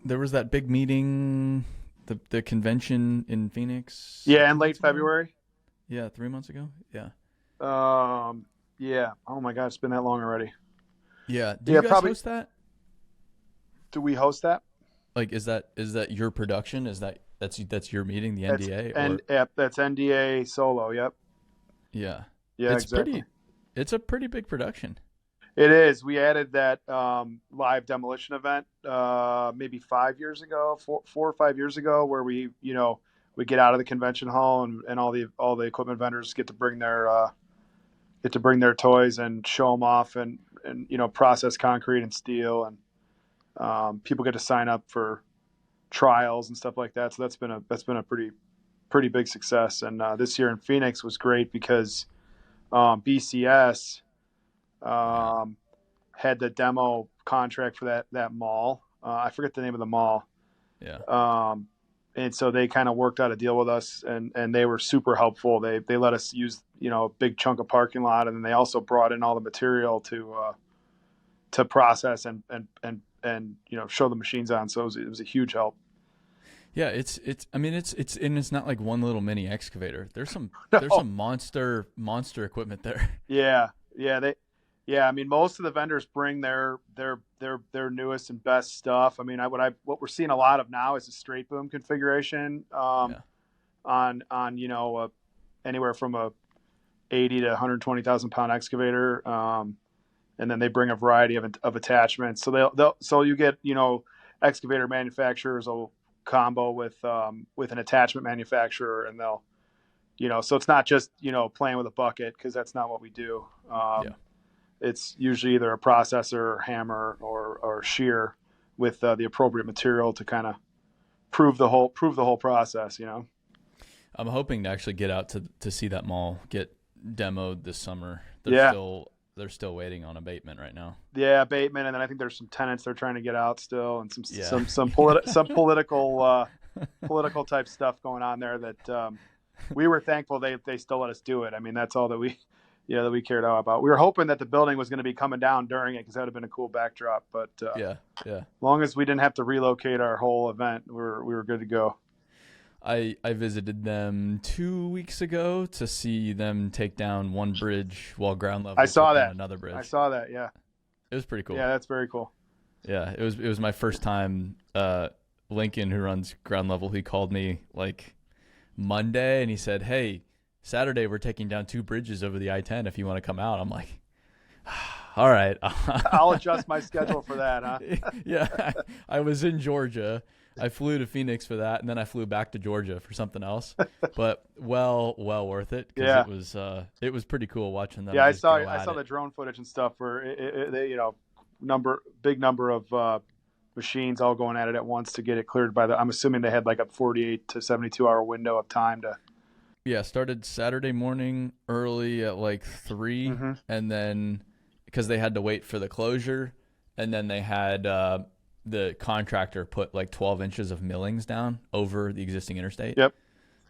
there was that big meeting, the convention in Phoenix. Yeah, in 2 months late ago. February. Yeah, 3 months ago. Yeah. Um, yeah. Oh my God, it's been that long already. Yeah. Do you Yeah, guys probably. host that? Do we host that? Like, is that your production? That's your meeting, the That's NDA, and or yep, that's NDA solo. Yep. yeah, Yeah, it's exactly. pretty. It's a pretty big production. It is. We added that live demolition event maybe 5 years ago, 4 or 5 years ago, where we get out of the convention hall and all the equipment vendors get to bring their toys and show them off and process concrete and steel and people get to sign up for trials and stuff like that. So that's been a pretty big success. And this year in Phoenix was great because BCS Yeah, had the demo contract for that mall. I forget the name of the mall. yeah. Um, and so they kind of worked out a deal with us, and they were super helpful. They let us use a big chunk of parking lot, and then they also brought in all the material to process and show the machines on. So it was a huge help. Yeah, it's. I mean, it's not like one little mini excavator. There's No, some monster equipment there. yeah, yeah. I mean, most of the vendors bring their newest and best stuff. I mean, what we're seeing a lot of now is a straight boom configuration Yeah, on anywhere from a 80 to 120,000 pound excavator, and then they bring a variety of attachments. So so you get excavator manufacturers will combo with an attachment manufacturer, and they'll so it's not just playing with a bucket, because that's not what we do. yeah. It's usually either a processor, hammer, or shear with the appropriate material to kind of prove the whole process. I'm hoping to actually get out to see that mall get demoed this summer. Yeah, They're still waiting on abatement right now. yeah, abatement, and then I think there's some tenants they're trying to get out still, and Yeah. some political type stuff going on there that we were thankful they still let us do it. I mean, that's all that we cared about. We were hoping that the building was going to be coming down during it, because that would have been a cool backdrop. But Yeah, yeah. as long as we didn't have to relocate our whole event, we were good to go. I visited them 2 weeks ago to see them take down one bridge while ground I level saw took down that. another I bridge. saw that. Yeah, It was pretty cool. yeah, that's very cool. Yeah, it was my first time. Lincoln, who runs ground level, he called me like Monday and he said, "Hey, Saturday we're taking down two bridges over the I-10 if you want to come out." I'm like, "All right." I'll adjust my schedule for that, huh? Yeah, I was in Georgia. I flew to Phoenix for that, and then I flew back to Georgia for something else. But well worth it, because Yeah, it was pretty cool watching them yeah. I just saw go I at saw it. the drone footage and stuff where they big number of machines all going at it at once to get it cleared by the. I'm assuming they had like a 48 to 72 hour window of time to. Yeah, started Saturday morning early at like 3, Hmm. and then because they had to wait for the closure, and then they had the contractor put like 12 inches of millings down over the existing interstate, Yep.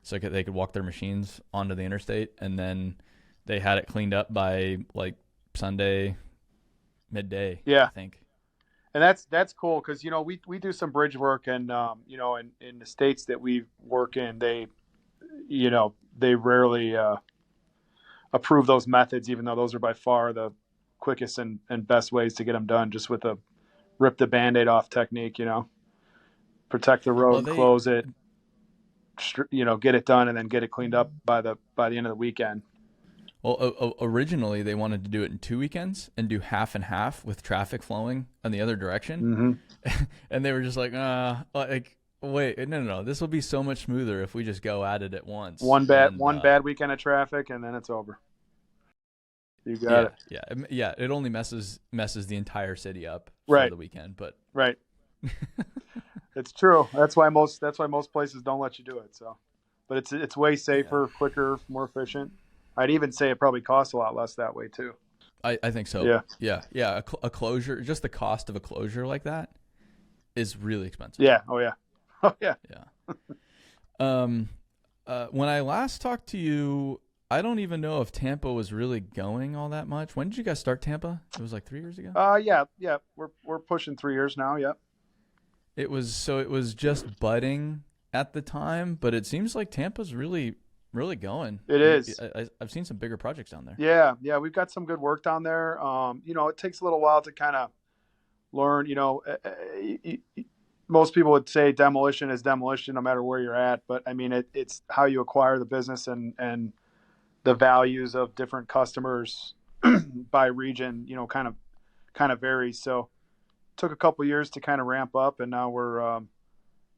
so they could walk their machines onto the interstate, and then they had it cleaned up by like Sunday midday, I Yeah. think. And that's cool, because we do some bridge work, and in the states that we work in, they rarely approve those methods, even though those are by far the quickest and best ways to get them done, just with a rip the band-aid off technique. Protect the Well, road, they close it, get it done, and then get it cleaned up by the end of the weekend. Originally they wanted to do it in 2 weekends and do half and half with traffic flowing in the other direction. Hmm. And they were just like, wait, no, this will be so much smoother if we just go at it at once. One bad And one bad weekend of traffic, and then it's over. You got yeah, it. yeah, it only messes the entire city up for Right, the weekend. But right. It's true. That's why most places don't let you do it. So, but it's way yeah, safer, quicker, more efficient. I'd even say it probably costs a lot less that way too. I think so. Yeah. Yeah. A closure, just the cost of a closure like that is really expensive. Yeah. Oh yeah. Oh yeah. Yeah. When I last talked to you, I don't even know if Tampa was really going all that much. When did you guys start Tampa? It was like 3 years ago. Yeah. Yeah. We're pushing 3 years now. Yep. It was just budding at the time, but it seems like Tampa's really going. It is. I've seen some bigger projects down there. Yeah, we've got some good work down there. It takes a little while to kind of learn. Most people would say demolition is demolition, no matter where you're at. But I mean, it's how you acquire the business and the values of different customers by region. Kind of varies. So it took a couple years to kind of ramp up, and now we're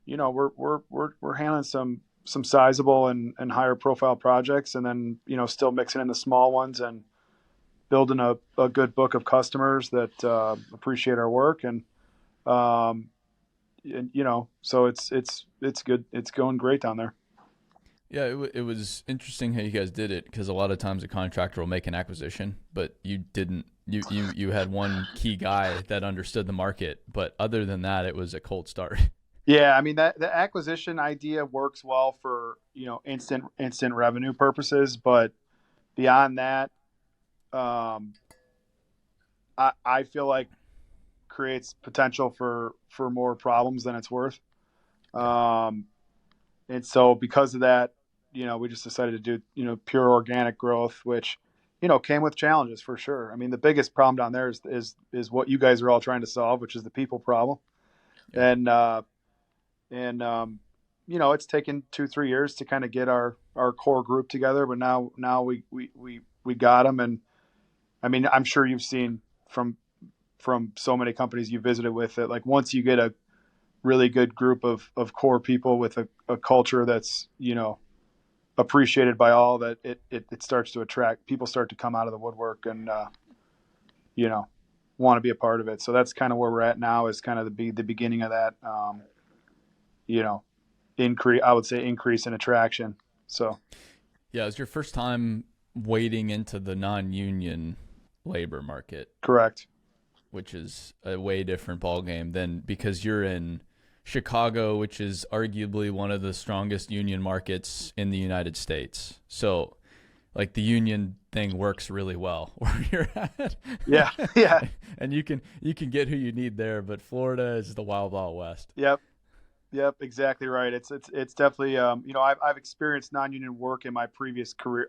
handling some sizable and higher profile projects, and then still mixing in the small ones and building a good book of customers that appreciate our work, so it's good. It's going great down there. Yeah, it was interesting how you guys did it, because a lot of times a contractor will make an acquisition, but you didn't. You had one key guy that understood the market, but other than that, it was a cold start. Yeah, I mean that the acquisition idea works well for instant revenue purposes, but beyond that, I feel like creates potential for more problems than it's worth. And so because of that, we just decided to do pure organic growth, which came with challenges for sure. I mean, the biggest problem down there is what you guys are all trying to solve, which is the people problem. Yeah. And it's taken 2-3 years to kind of get our core group together, but now we got them. And I mean, I'm sure you've seen from so many companies you visited with it, like once you get a really good group of core people with a culture that's appreciated by all, that it starts to attract people, start to come out of the woodwork and want to be a part of it. So that's kind of where we're at now, is kind of the beginning of that increase in attraction. So yeah, it was your first time wading into the non-union labor market. Correct. Which is a way different ballgame than, because you're in Chicago, which is arguably one of the strongest union markets in the United States. So like the union thing works really well where you're at. Yeah. And you can get who you need there, but Florida is the wild West. Yep, exactly right. It's definitely I've experienced non-union work in my previous career,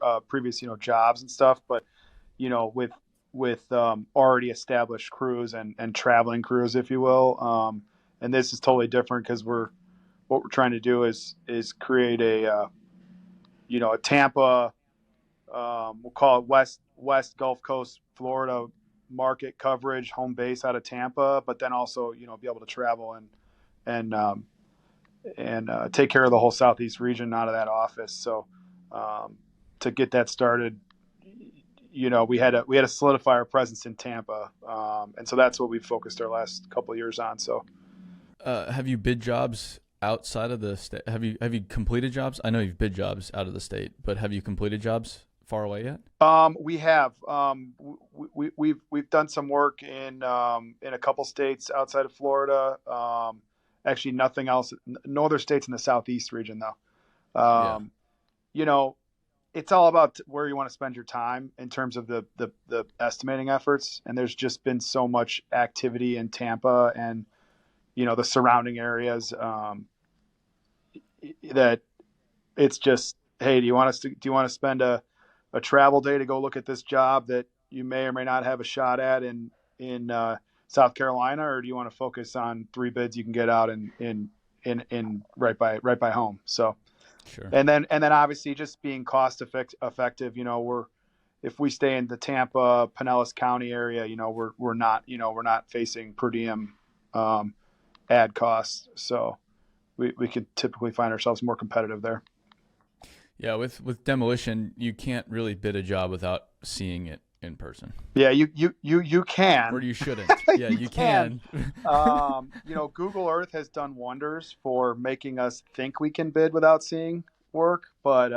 jobs and stuff, but with already established crews and traveling crews, if you will. And this is totally different, because what we're trying to do is create a Tampa, we'll call it West Gulf Coast, Florida market coverage, home base out of Tampa, but then also be able to travel and take care of the whole Southeast region out of that office. So to get that started, we had to solidify our presence in Tampa, and so that's what we've focused our last couple of years on. So, have you bid jobs outside of the state? Have you completed jobs? I know you've bid jobs out of the state, but have you completed jobs far away yet? We have. We've done some work in a couple states outside of Florida. Actually, nothing else. No other states in the Southeast region, though. It's all about where you want to spend your time in terms of the estimating efforts. And there's just been so much activity in Tampa and, the surrounding areas, that it's just, hey, do you want to spend a travel day to go look at this job that you may or may not have a shot at in South Carolina, or do you want to focus on 3 bids you can get out in right by home? So. Sure. And then obviously just being cost effective, if we stay in the Tampa, Pinellas County area, we're not facing per diem ad costs. So we could typically find ourselves more competitive there. Yeah. With demolition, you can't really bid a job without seeing it in person. Yeah, you can. Or you shouldn't. Yeah, you can. Google Earth has done wonders for making us think we can bid without seeing work, but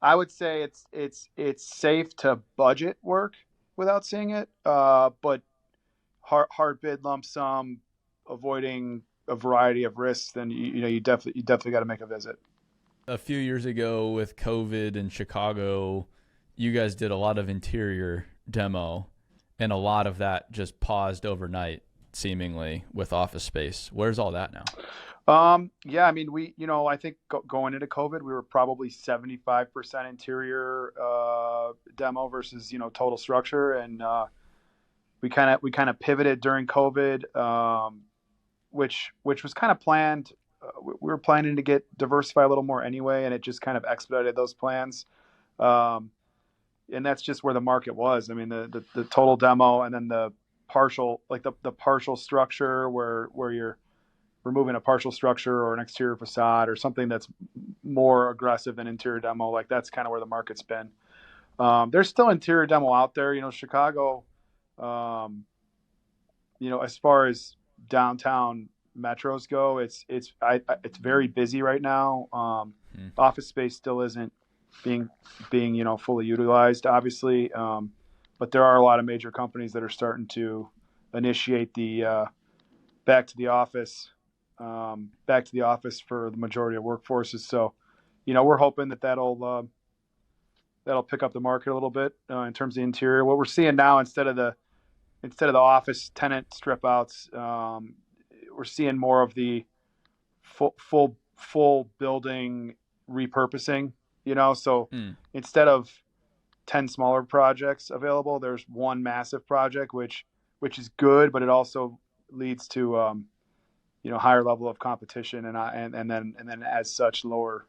I would say it's safe to budget work without seeing it. But hard bid, lump sum, avoiding a variety of risks, then you definitely got to make a visit. A few years ago with COVID in Chicago, you guys did a lot of interior demo, and a lot of that just paused overnight. seemingly with office space. Where's all that now? Yeah, I mean, I think going into COVID, we were probably 75% interior demo versus, total structure. And we kind of pivoted during COVID, which was kind of planned. We were planning to diversify a little more anyway, and it just kind of expedited those plans. Um, and that's just where the market was. I mean, the total demo and then the partial, like the partial structure where you're removing a partial structure or an exterior facade or something that's more aggressive than interior demo. Like that's kind of where the market's been. There's still interior demo out there. Chicago, as far as downtown metros go, it's very busy right now. Office space still isn't being fully utilized, obviously. But there are a lot of major companies that are starting to initiate the back to the office for the majority of workforces. So, we're hoping that'll pick up the market a little bit in terms of the interior. What we're seeing now, instead of the office tenant strip outs, we're seeing more of the full building repurposing. So instead of 10 smaller projects available, there's one massive project, which is good, but it also leads to higher level of competition and then as such lower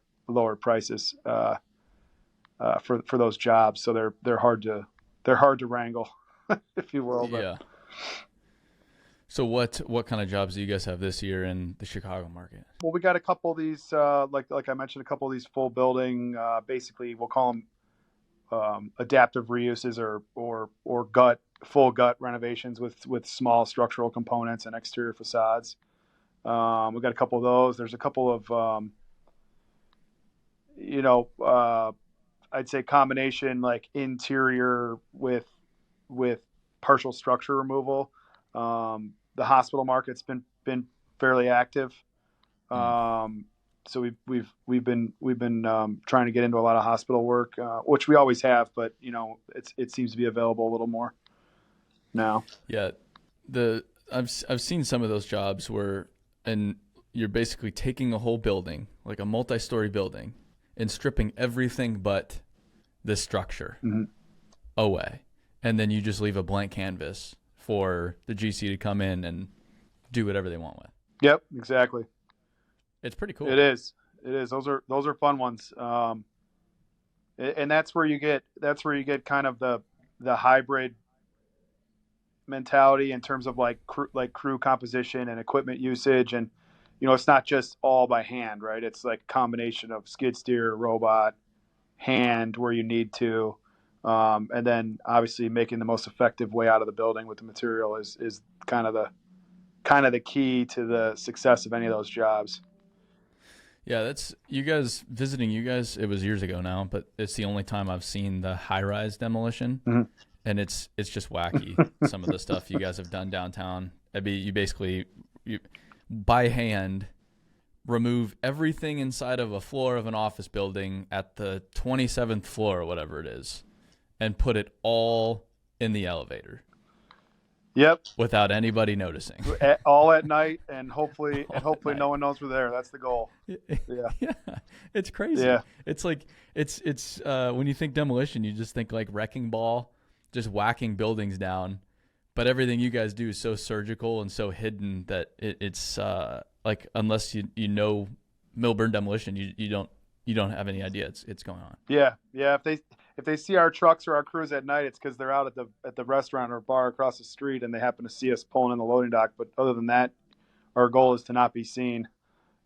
prices for those jobs. So they're hard to wrangle, if you will. But. Yeah. So what kind of jobs do you guys have this year in the Chicago market? Well, we got a couple of these, like I mentioned, a couple of these full building, basically we'll call them adaptive reuses or full gut renovations with small structural components and exterior facades. We've got a couple of those. There's a couple of, I'd say combination like interior with partial structure removal. The hospital market's been fairly active. So we've been trying to get into a lot of hospital work, which we always have, but it seems to be available a little more now. Yeah, I've seen some of those jobs where, and you're basically taking a whole building, like a multi-story building, and stripping everything but the structure away, and then you just leave a blank canvas for the GC to come in and do whatever they want with. Yep, exactly. It's pretty cool. It is. Those are fun ones. And that's where you get kind of the hybrid mentality in terms of like crew composition and equipment usage. And, it's not just all by hand, right? It's like a combination of skid steer, robot, hand where you need to. And then obviously making the most effective way out of the building with the material is kind of the key to the success of any of those jobs. Yeah, that's you guys visiting you guys. It was years ago now, but it's the only time I've seen the high-rise demolition, and it's just wacky. Some of the stuff you guys have done downtown. You basically by hand remove everything inside of a floor of an office building at the 27th floor or whatever it is, and put it all in the elevator. Yep. Without anybody noticing. All at night, and hopefully no one knows we're there. That's the goal. Yeah. It's crazy. Yeah. It's like it's when you think demolition, you just think like wrecking ball, just whacking buildings down. But everything you guys do is so surgical and so hidden that it's like unless you know Milburn demolition, you don't have any idea it's going on. Yeah. If they see our trucks or our crews at night, it's because they're out at the restaurant or bar across the street and they happen to see us pulling in the loading dock. But other than that, our goal is to not be seen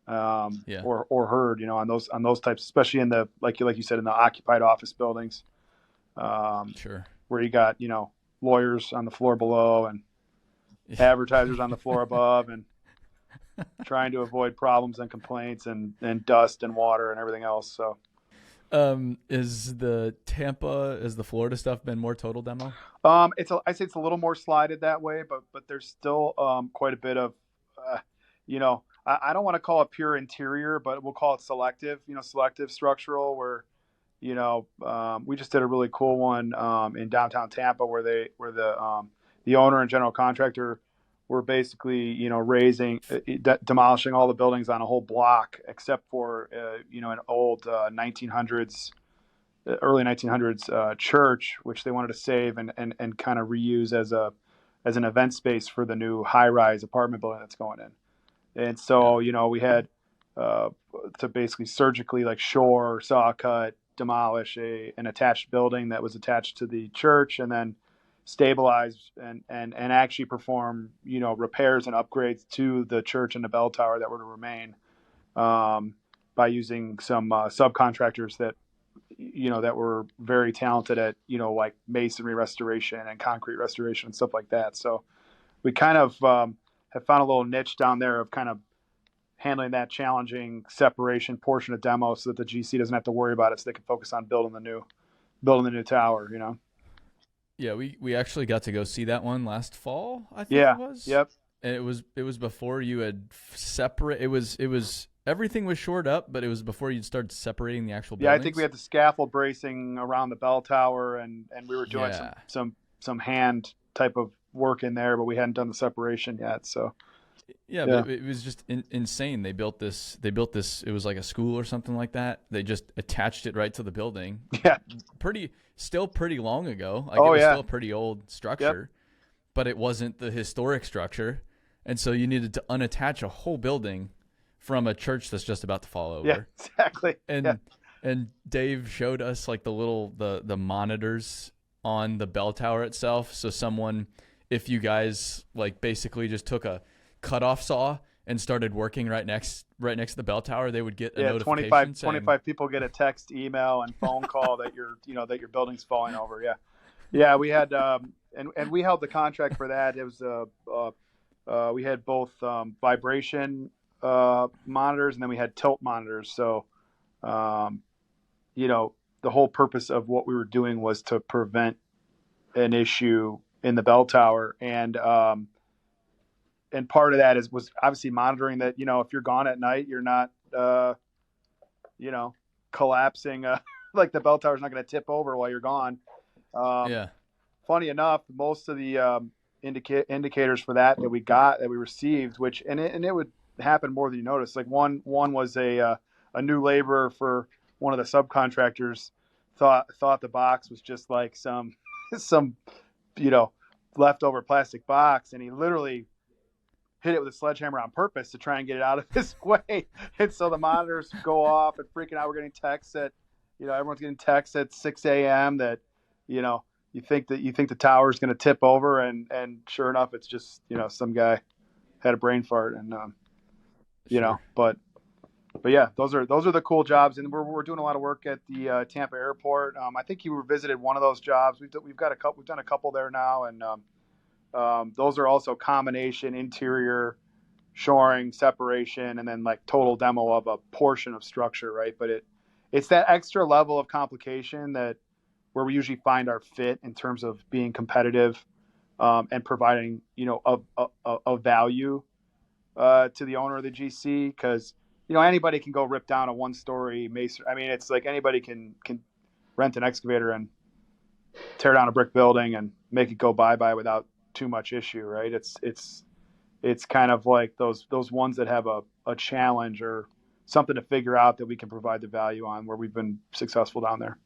or heard. On those types, especially in the like you said in the occupied office buildings. Sure. Where you got lawyers on the floor below and advertisers on the floor above, and trying to avoid problems and complaints and dust and water and everything else. So. Is the Florida stuff been more total demo? I'd say it's a little more slided that way, but there's still quite a bit of, I don't want to call it pure interior, but we'll call it selective structural. Where, we just did a really cool one in downtown Tampa where the owner and general contractor we're basically, demolishing all the buildings on a whole block except for, an old 1900s, early 1900s church, which they wanted to save and kind of reuse as an event space for the new high-rise apartment building that's going in. And so, we had to basically surgically like shore, saw cut, demolish an attached building that was attached to the church, and then stabilize and actually perform, repairs and upgrades to the church and the bell tower that were to remain, by using some subcontractors that were very talented at, like masonry restoration and concrete restoration and stuff like that. So we kind of have found a little niche down there of kind of handling that challenging separation portion of demo so that the GC doesn't have to worry about it, so they can focus on building the new tower, Yeah, we actually got to go see that one last fall, I think Yeah. it was. Yep. And it was before you had separate. It was everything was shored up, but it was before you'd started separating the actual buildings. Yeah, I think we had the scaffold bracing around the bell tower, and we were doing some hand type of work in there, but we hadn't done the separation yet. So yeah. But it was just insane. They built this. It was like a school or something like that. They just attached it right to the building. Yeah, still pretty long ago. Like, it was still a pretty old structure, Yep. But it wasn't the historic structure, and so you needed to unattach a whole building from a church that's just about to fall over. Yeah, exactly. And Dave showed us like the monitors on the bell tower itself. So if you guys like basically just took a cutoff saw and started working right next to the bell tower, they would get a notification 25 people get a text, email, and phone call that that your building's falling over. Yeah. We had and we held the contract for that. It was we had both vibration monitors, and then we had tilt monitors. So, the whole purpose of what we were doing was to prevent an issue in the bell tower, and part of that was obviously monitoring that, if you're gone at night, you're not, collapsing, like the bell tower's not going to tip over while you're gone. Funny enough, most of the indicators for that we received, which and it would happen more than you notice. Like one was a new laborer for one of the subcontractors thought the box was just like some leftover plastic box, and he literally hit it with a sledgehammer on purpose to try and get it out of his way. And so the monitors go off and freaking out. We're getting texts at, everyone's getting texts at 6 a.m. that, you think the tower's going to tip over, and sure enough, it's just, some guy had a brain fart, and but yeah, those are the cool jobs, and we're doing a lot of work at the Tampa airport. I think you visited one of those jobs. We've done a couple there now, and those are also combination interior shoring, separation, and then like total demo of a portion of structure, right? But it's that extra level of complication where we usually find our fit in terms of being competitive, and providing, a value to the owner of the GC, because, anybody can go rip down a one-story mason. I mean, it's like anybody can rent an excavator and tear down a brick building and make it go bye-bye without too much issue, right? It's kind of like those ones that have a challenge or something to figure out that we can provide the value on, where we've been successful down there.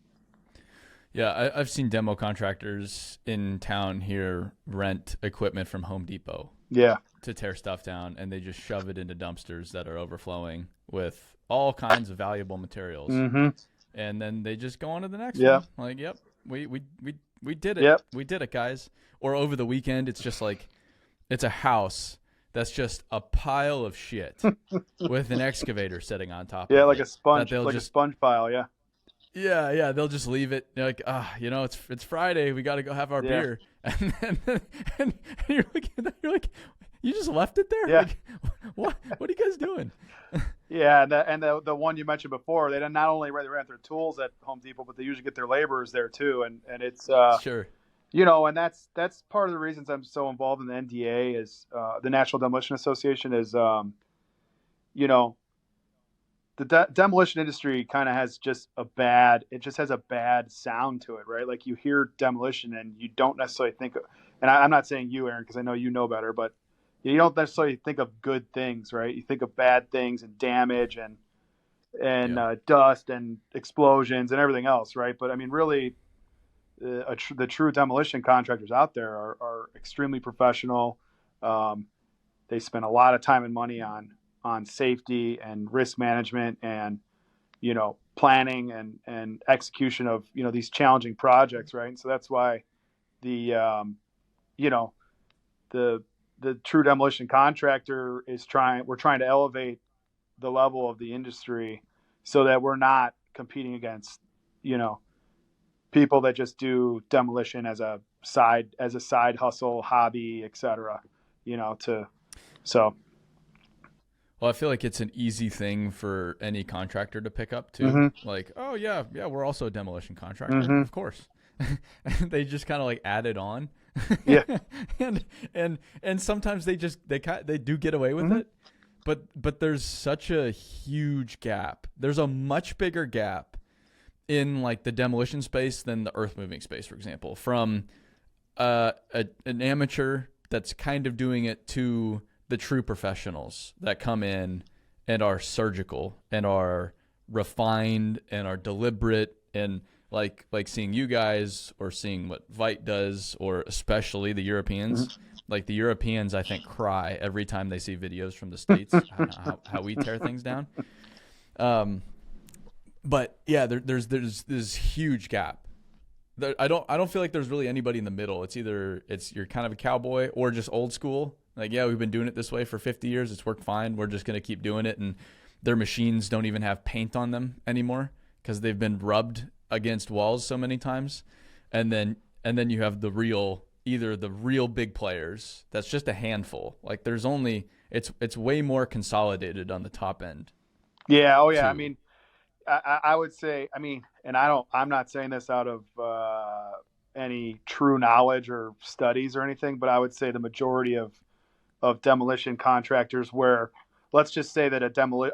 Yeah, I've seen demo contractors in town here rent equipment from Home Depot. Yeah. To tear stuff down, and they just shove it into dumpsters that are overflowing with all kinds of valuable materials. Mm-hmm. And then they just go on to the next one. Like, yep, we did it. Yep. We did it, guys. Or over the weekend, it's just like, it's a house that's just a pile of shit with an excavator sitting on top of it. Yeah, like a sponge, a sponge pile, yeah. Yeah, they'll just leave it. They're like, it's Friday. We got to go have our beer. And you're like, you just left it there? Yeah. Like, what are you guys doing? Yeah, and the one you mentioned before, they not only rent their tools at Home Depot, but they usually get their laborers there too. And it's sure. And that's part of the reasons I'm so involved in the NDA is the National Demolition Association is the demolition industry kind of has just a bad sound to it, right? Like you hear demolition and you don't necessarily think, and I'm not saying you, Aaron, because I know you know better, but you don't necessarily think of good things, right? You think of bad things and damage and Yeah. dust and explosions and everything else, right? But I mean, really, the true demolition contractors out there are extremely professional. Um, they spend a lot of time and money on safety and risk management and planning and execution of these challenging projects, right? And so that's why the you know the true demolition contractor we're trying to elevate the level of the industry so that we're not competing against you know people that just do demolition as a side hustle, hobby, etc. To so. Well, I feel like it's an easy thing for any contractor to pick up too. Mm-hmm. Like, oh yeah, yeah, we're also a demolition contractor, Mm-hmm. of course. They just kind of like add it on, Yeah. and sometimes they do get away with Mm-hmm. it, but there's such a huge gap. There's a much bigger gap in like the demolition space than the earth moving space, for example, from an amateur that's kind of doing it to the true professionals that come in and are surgical and are refined and are deliberate, and like seeing you guys or seeing what Witt does, or especially the Europeans. Mm-hmm. Like the Europeans, I think, cry every time they see videos from the States, how we tear things down. But yeah, there's this huge gap. I don't feel like there's really anybody in the middle. It's either you're kind of a cowboy or just old school. Like, yeah, we've been doing it this way for 50 years. It's worked fine. We're just going to keep doing it. And their machines don't even have paint on them anymore because they've been rubbed against walls so many times. And then you have either the real big players. That's just a handful. Like it's way more consolidated on the top end. Yeah. Oh yeah. Too. I mean, I would say, I mean, and I'm not saying this out of any true knowledge or studies or anything, but I would say the majority of demolition contractors, where let's just say that a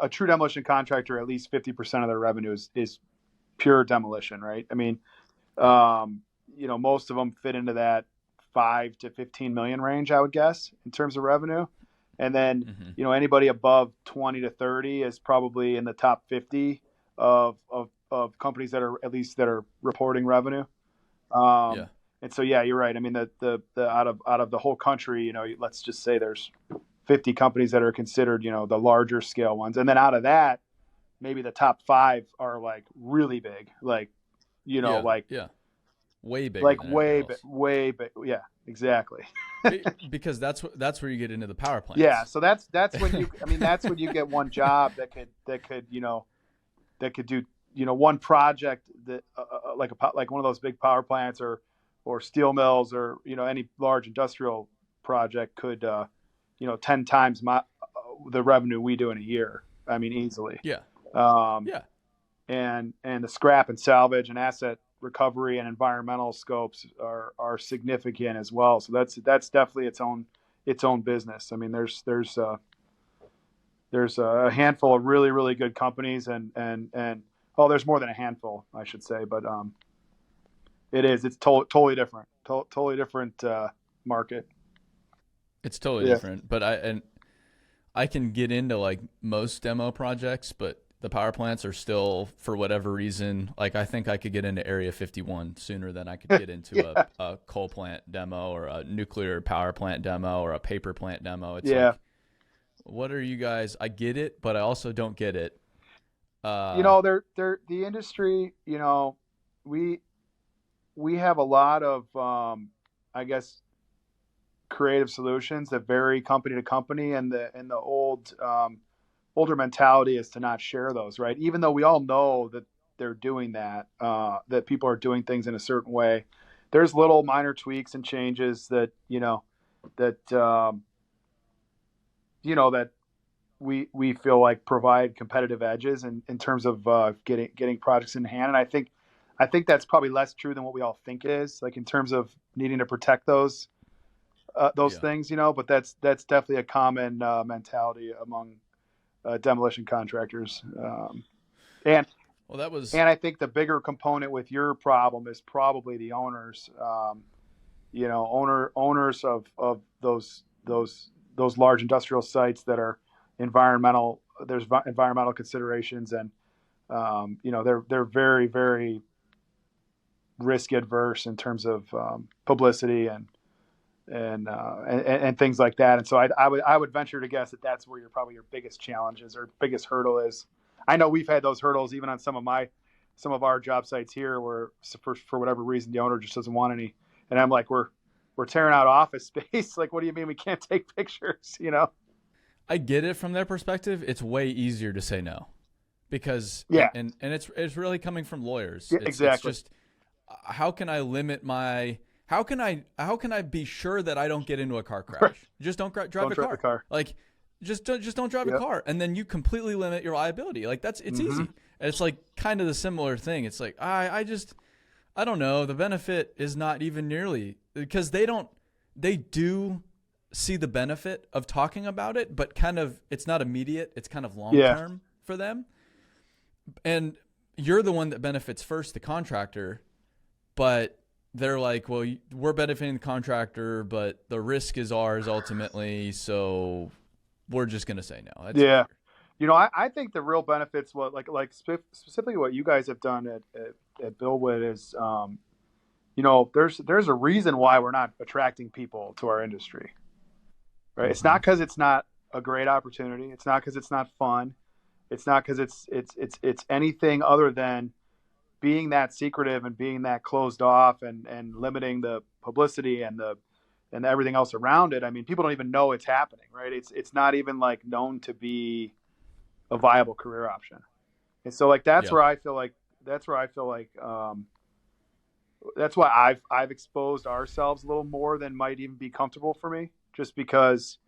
true demolition contractor, at least 50% of their revenue is pure demolition, right? I mean, most of them fit into that 5 to 15 million range, I would guess, in terms of revenue. And then, anybody above 20 to 30 is probably in the top 50 of companies that are reporting revenue. Yeah. And so, yeah, you're right. I mean, the out of the whole country, let's just say there's 50 companies that are considered, the larger scale ones. And then out of that, maybe the top 5 are like really big, like, way bigger like than everybody else. way big. Yeah, exactly. Because that's where you get into the power plants. Yeah. So that's when you get one job that could do, one project that like one of those big power plants or steel mills or, any large industrial project could, 10 times the revenue we do in a year. I mean, easily. Yeah. Yeah. And the scrap and salvage and asset recovery and environmental scopes are significant as well. So that's definitely its own business. I mean, there's a handful of really, really good companies and there's more than a handful, I should say, but it's totally different, totally different market. It's totally different, but I can get into like most demo projects, but the power plants are still, for whatever reason, like I think I could get into Area 51 sooner than I could get into a coal plant demo or a nuclear power plant demo or a paper plant demo. It's like, what are you guys? I get it, but I also don't get it. They're the industry. We have a lot of, I guess, creative solutions that vary company to company, and the older mentality is to not share those, right? Even though we all know that they're doing that, that people are doing things in a certain way. There's little minor tweaks and changes that we feel like provide competitive edges in terms of getting projects in hand. And I think that's probably less true than what we all think it is, like in terms of needing to protect those things, but that's definitely a common mentality among demolition contractors. And I think the bigger component with your problem is probably the owners, owners of those those large industrial sites that are environmental. There's environmental considerations, and they're very, very risk adverse in terms of publicity and things like that. And so I would venture to guess that that's where probably your biggest challenge is, or biggest hurdle is. I know we've had those hurdles even on some of our job sites here, where for whatever reason the owner just doesn't want any, and I'm like, we're tearing out office space. Like, what do you mean we can't take pictures? I get it from their perspective. It's way easier to say no, because and it's really coming from lawyers. Yeah, exactly. It's just, how can I limit my how can I be sure that I don't get into a car crash? Right. Just don't drive a car. Like, just don't drive a car, and then you completely limit your liability. Like, it's easy. And it's like kind of the similar thing. It's like I don't know. The benefit is not even nearly, because they do see the benefit of talking about it, but kind of it's not immediate. It's kind of long term for them. And you're the one that benefits first, the contractor, but they're like, well, we're benefiting the contractor, but the risk is ours ultimately, so we're just going to say no. That's easier. I think the real benefits, specifically what you guys have done at Bill Witt is, there's a reason why we're not attracting people to our industry, right? Mm-hmm. It's not because it's not a great opportunity. It's not because it's not fun. It's not because it's anything other than being that secretive and being that closed off and limiting the publicity and everything else around it. I mean, people don't even know it's happening, right? It's not even like known to be a viable career option. And so that's where I feel like that's why I've exposed ourselves a little more than might even be comfortable for me, just because,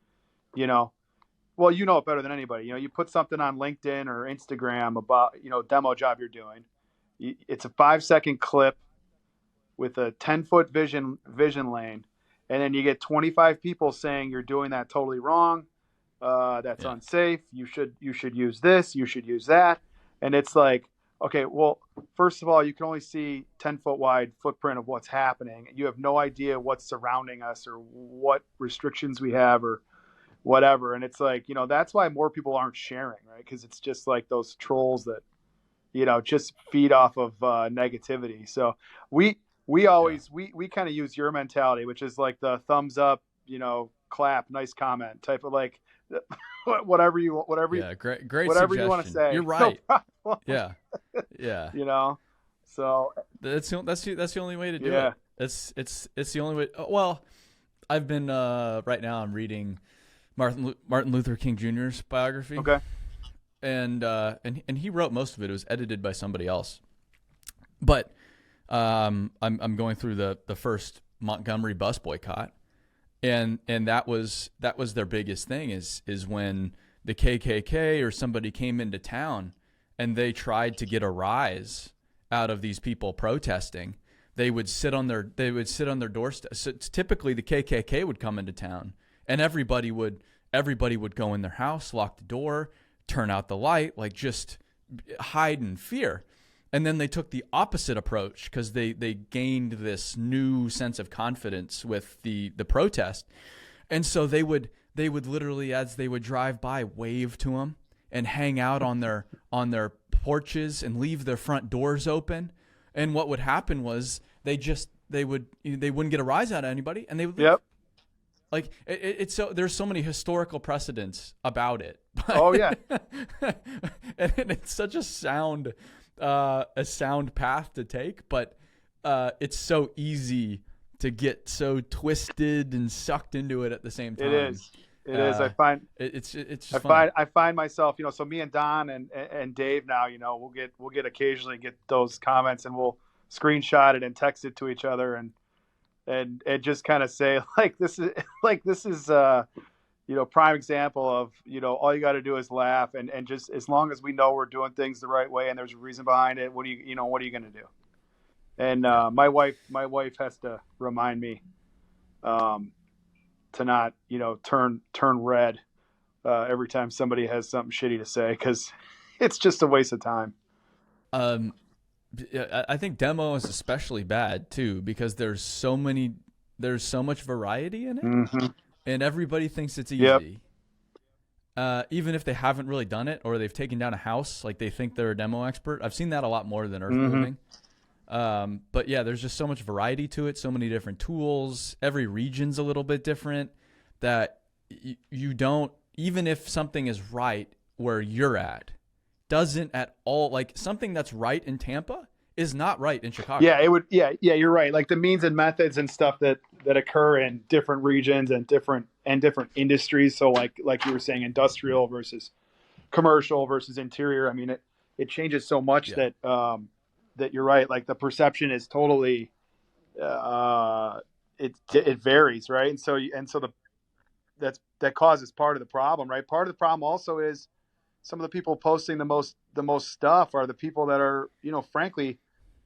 well, you know it better than anybody. You put something on LinkedIn or Instagram about, demo job you're doing. It's a 5-second clip with a 10-foot vision lane. And then you get 25 people saying you're doing that totally wrong. That's unsafe. You should use this. You should use that. And it's like, okay, well, first of all, you can only see 10-foot wide footprint of what's happening. You have no idea what's surrounding us or what restrictions we have or whatever. And it's like, that's why more people aren't sharing, right? Because it's just like those trolls that, just feed off of negativity. So we always, we kind of use your mentality, which is like the thumbs up, clap, nice comment type of like, whatever you want to say. You're right. No problem. Yeah. So that's the only way to do it. It's the only way. Well, I've been right now I'm reading Martin Luther King Jr.'s biography. Okay. And he wrote most of it. It was edited by somebody else. But I'm going through the first Montgomery bus boycott. And that was their biggest thing is when the KKK or somebody came into town and they tried to get a rise out of these people protesting. They would sit on their doorstep. So typically the KKK would come into town and everybody would go in their house, lock the door, turn out the light, like just hide in fear. And then they took the opposite approach because they gained this new sense of confidence with the protest. And so they would literally, as they would drive by, wave to them and hang out on their porches and leave their front doors open. And what would happen was they wouldn't get a rise out of anybody, and they would leave. Yep. Like it's so there's so many historical precedents about it. Oh yeah. And it's such a sound path to take, but it's so easy to get so twisted and sucked into it at the same time. It is. I find it's just fun. I find myself, so me and Don and Dave now, we'll get occasionally get those comments and we'll screenshot it and text it to each other and just kind of say this is prime example of, all you got to do is laugh and just as long as we know we're doing things the right way and there's a reason behind it, what are you going to do? And my wife has to remind me to not, turn red every time somebody has something shitty to say, because it's just a waste of time. I think demo is especially bad too, because there's so much variety in it. Mm-hmm. and everybody thinks it's Yep. easy. Even if they haven't really done it, or they've taken down a house, like they think they're a demo expert. I've seen that a lot more than earth moving. But yeah, there's just so much variety to it, so many different tools. Every region's a little bit different that you don't, even if something is right where you're at, doesn't at all, like something that's right in Tampa is not right in Chicago. Yeah, it would. Yeah, you're right. Like the means and methods and stuff that occur in different regions and different industries. So like you were saying, industrial versus commercial versus interior. I mean, it changes so much that that you're right. Like the perception is totally it varies, right? And so that causes part of the problem, right? Part of the problem also is some of the people posting the most stuff are the people that are, frankly,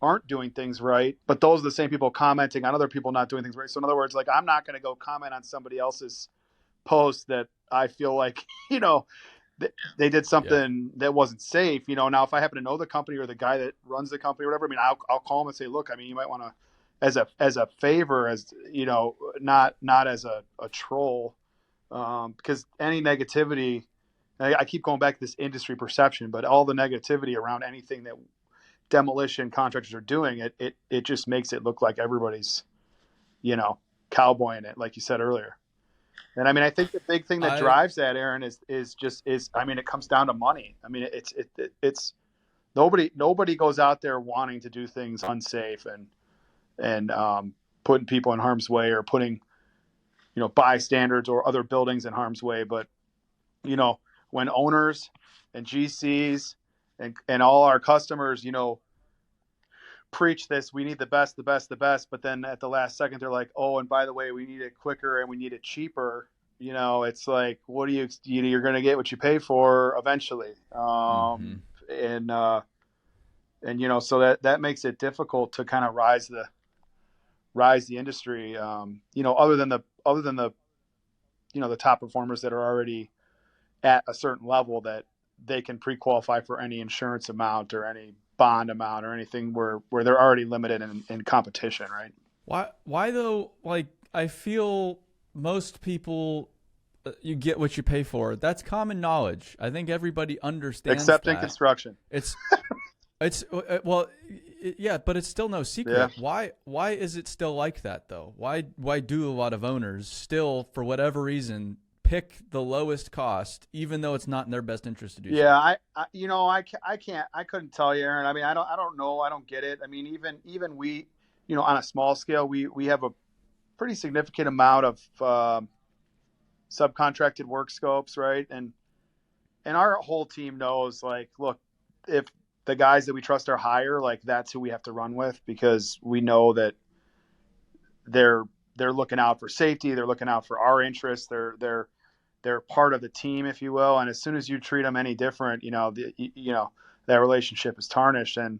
aren't doing things right, but those are the same people commenting on other people not doing things right. So in other words, like I'm not going to go comment on somebody else's post that I feel like, they did something that wasn't safe. Now if I happen to know the company or the guy that runs the company or whatever, I mean, I'll call him and say, look, I mean, you might want to, as a favor, as not as a troll, because any negativity, I keep going back to this industry perception, but all the negativity around anything that demolition contractors are doing, it just makes it look like everybody's, cowboying it, like you said earlier. And I mean, I think the big thing that drives that, Aaron, is I mean, it comes down to money. I mean, it's nobody goes out there wanting to do things unsafe and putting people in harm's way or putting, bystanders or other buildings in harm's way. But, when owners and GCs and all our customers, preach this, we need the best, but then at the last second they're like, oh, and by the way, we need it quicker and we need it cheaper. It's like, what do you're going to get what you pay for eventually. And so that makes it difficult to kind of rise the industry. Other than the the top performers that are already at a certain level that they can pre-qualify for any insurance amount or any bond amount or anything where they're already limited in competition, right? Why though? Like, I feel most people, you get what you pay for. That's common knowledge. I think everybody understands except that. in construction. Yeah, but it's still no secret. Yeah. Why is it still like that though? Why do a lot of owners still, for whatever reason, pick the lowest cost, even though it's not in their best interest to do so? Yeah, I couldn't tell you, Aaron. I mean, I don't know. I don't get it. I mean, even we, on a small scale, we have a pretty significant amount of subcontracted work scopes, right? And our whole team knows, like, look, if the guys that we trust are higher, like that's who we have to run with, because we know that they're looking out for safety. They're looking out for our interests. They're part of the team, if you will. And as soon as you treat them any different, that relationship is tarnished. And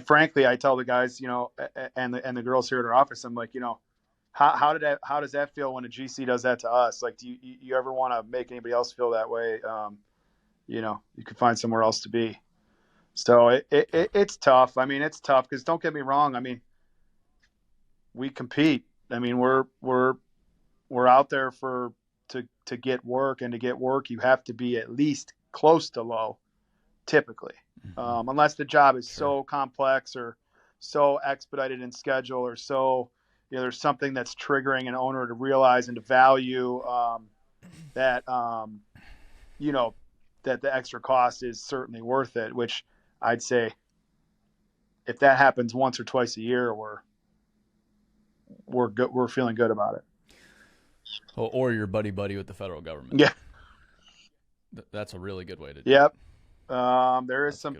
frankly, I tell the guys, and the girls here at our office, I'm like, how does that feel when a GC does that to us? Like, do you ever want to make anybody else feel that way? You could find somewhere else to be. So it's tough. I mean, it's tough because, don't get me wrong. I mean, we compete. I mean, we're out there to get work, and to get work, you have to be at least close to low, typically, unless the job is so complex or so expedited in schedule, or so, there's something that's triggering an owner to realize and to value that that the extra cost is certainly worth it. Which I'd say, if that happens once or twice a year, we're good. We're feeling good about it. Or you're buddy with the federal government. Yeah, that's a really good way to do it. There is some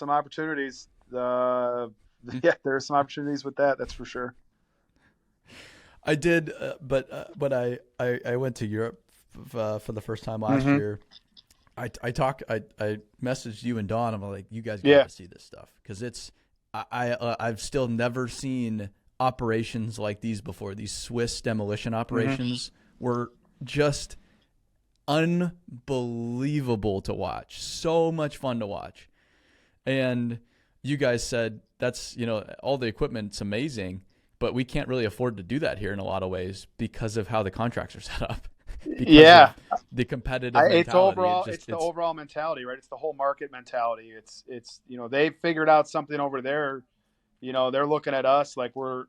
opportunities. There are some opportunities with that. That's for sure. I did, but I went to Europe for the first time last year. I messaged you and Dawn. I'm like, you guys got to see this stuff, because I've still never seen operations like these before. These Swiss demolition operations were just unbelievable to watch. So much fun to watch. And you guys said that's, all the equipment's amazing, but we can't really afford to do that here in a lot of ways because of how the contracts are set up. Because Yeah, of the competitive mentality. it's the overall mentality, right? It's the whole market mentality. It's they've figured out something over there. They're looking at us like we're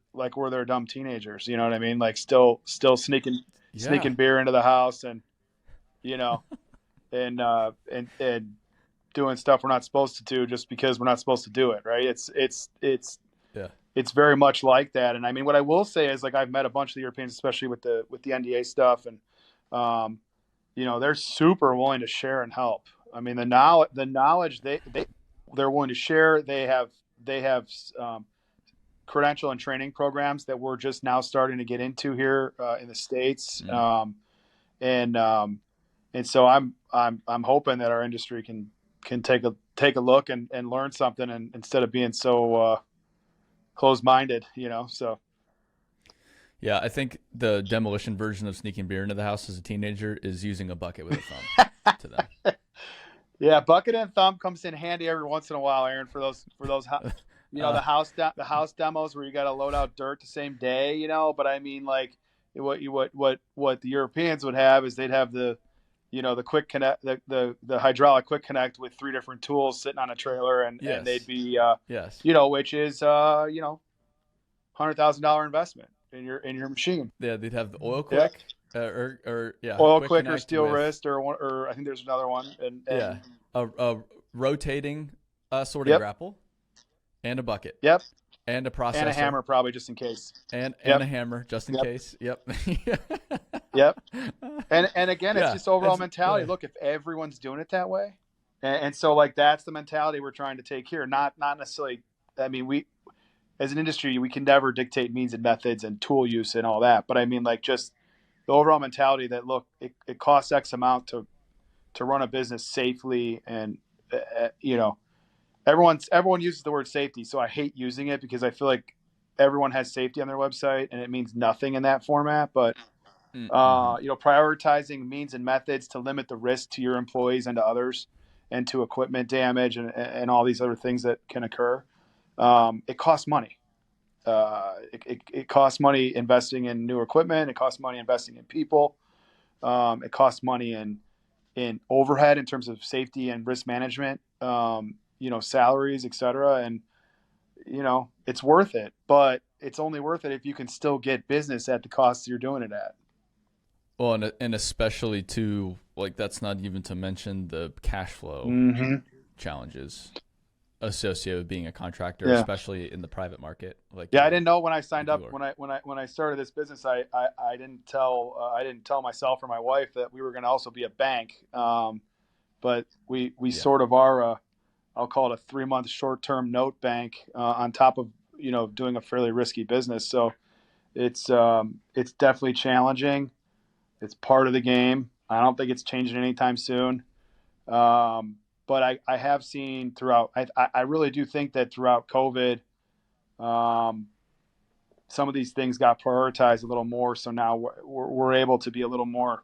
their dumb teenagers. You know what I mean? Like still Yeah. sneaking beer into the house, and you know and doing stuff we're not supposed to do just because we're not supposed to do it, right? Yeah. It's very much like that. And I mean, what I will say is, like, I've met a bunch of the Europeans, especially with the NDA stuff, and they're super willing to share and help. I mean, the knowledge they're willing to share. They have credential and training programs that we're just now starting to get into here in the States. And so I'm hoping that our industry can take a look and learn something, and instead of being so closed-minded, so. Yeah, I think the demolition version of sneaking beer into the house as a teenager is using a bucket with a thumb to them. Yeah, bucket and thumb comes in handy every once in a while, Aaron, for those the house demos where you got to load out dirt the same day, But I mean, like, what the Europeans would have is they'd have the quick connect, the hydraulic quick connect with 3 different tools sitting on a trailer, and Yes. and they'd be Yes. which is $100,000 investment in your machine. Yeah, they'd have the oil quick, oil quick quick or steel with, wrist, or I think there's another one, and a rotating sorting grapple, and a bucket. Yep. And a processor. And a hammer, probably, just in case. And a hammer, just in case. Yep. Yep. And again, it's just overall mentality. Look, if everyone's doing it that way, and so, like, that's the mentality we're trying to take here. Not necessarily. I mean, we, as an industry, we can never dictate means and methods and tool use and all that. But I mean, like, just the overall mentality that, look, it costs X amount to run a business safely, and everyone uses the word safety, so I hate using it because I feel like everyone has safety on their website and it means nothing in that format. But prioritizing means and methods to limit the risk to your employees and to others, and to equipment damage and all these other things that can occur. It costs money. It costs money investing in new equipment. It costs money investing in people. It costs money in overhead in terms of safety and risk management. Salaries, et cetera. And, it's worth it, but it's only worth it if you can still get business at the cost you're doing it at. Well, and especially too, like, that's not even to mention the cash flow challenges associated with being a contractor, especially in the private market. Like, I didn't know when I signed up, when I started this business, I didn't tell myself or my wife that we were going to also be a bank. But we sort of are I'll call it a 3-month short-term note bank on top of doing a fairly risky business. So it's definitely challenging. It's part of the game. I don't think it's changing anytime soon. But I have seen throughout. I really do think that throughout COVID, some of these things got prioritized a little more. So now we're able to be a little more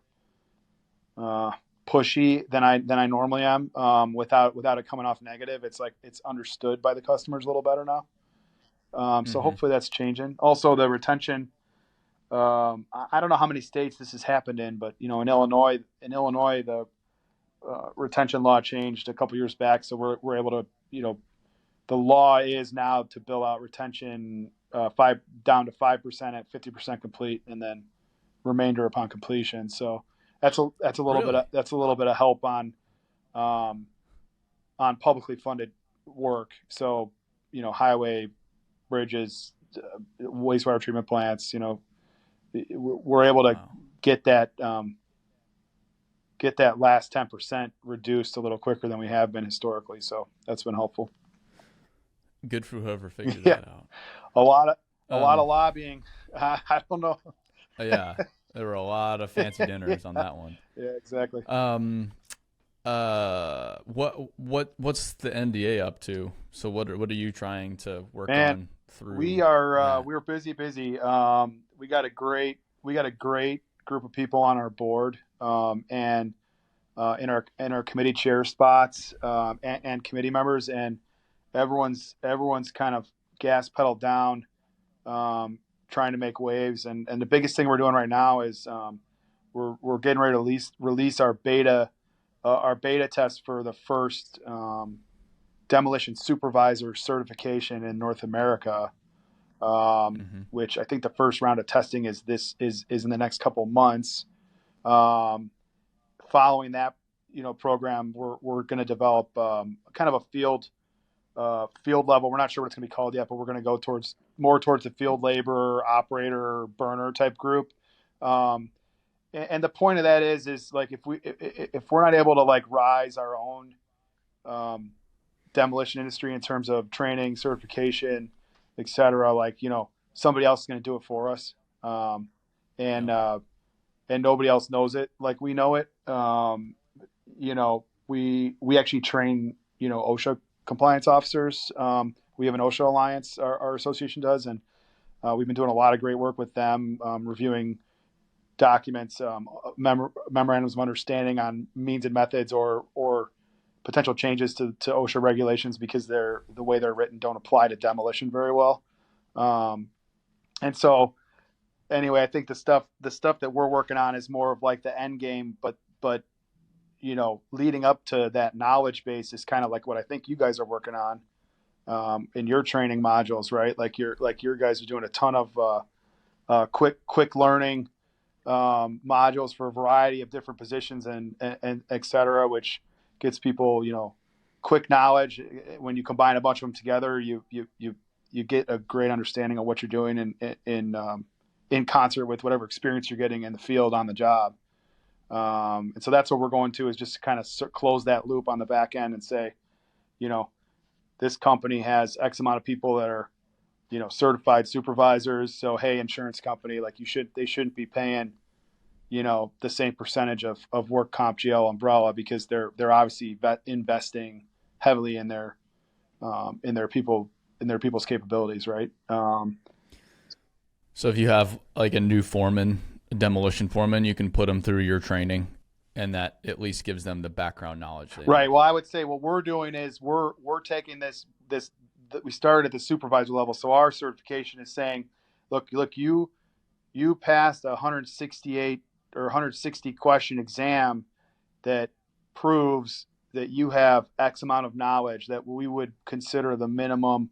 pushy than I normally am, without it coming off negative. It's like it's understood by the customers a little better now. So hopefully that's changing. Also, the retention. I don't know how many states this has happened in, but in Illinois, the retention law changed a couple years back, so we're able to, the law is now to bill out retention down to 5% at 50% complete, and then remainder upon completion. So that's a little bit of help on publicly funded work. So highway, bridges, wastewater treatment plants. We're able to get that last 10% reduced a little quicker than we have been historically. So that's been helpful. Good for whoever figured that out. A lot of lobbying. I don't know. Yeah, there were a lot of fancy dinners on that one. Yeah, exactly. What's the NDA up to? So what are you trying to work on through? We're busy. We got a great group of people on our board, and in our committee chair spots, and committee members, and everyone's kind of gas pedal down, trying to make waves. And the biggest thing we're doing right now is we're getting ready to release our beta test for the first demolition supervisor certification in North America, which I think the first round of testing is in the next couple months. Following that, program, we're going to develop kind of a field level. We're not sure what it's going to be called yet, but we're going to go more towards the field laborer, operator, burner type group. And the point of that is like if we're not able to like rise our own demolition industry in terms of training, certification, et cetera, like somebody else is going to do it for us, and nobody else knows it like we know it. We actually train OSHA compliance officers. We have an OSHA alliance, our association does, and we've been doing a lot of great work with them, reviewing documents, memorandums of understanding on means and methods or potential changes to OSHA regulations because the way they're written don't apply to demolition very well. And so anyway, I think the stuff that we're working on is more of like the end game, but leading up to that knowledge base is kind of like what I think you guys are working on in your training modules, right? Like your guys are doing a ton of quick learning modules for a variety of different positions and et cetera, which gets people, quick knowledge. When you combine a bunch of them together, you get a great understanding of what you're doing in concert with whatever experience you're getting in the field on the job. And so that's what we're going to is just to kind of close that loop on the back end and say, this company has X amount of people that are, certified supervisors. So, hey, insurance company, like they shouldn't be paying, the same percentage of work comp GL umbrella because they're obviously investing heavily in their people's capabilities. Right. So if you have like a new foreman, a demolition foreman, you can put them through your training and that at least gives them the background knowledge. Right. Well, I would say what we're doing is we're taking this we started at the supervisor level. So our certification is saying, look, you passed a 168 or 160 question exam that proves that you have X amount of knowledge that we would consider the minimum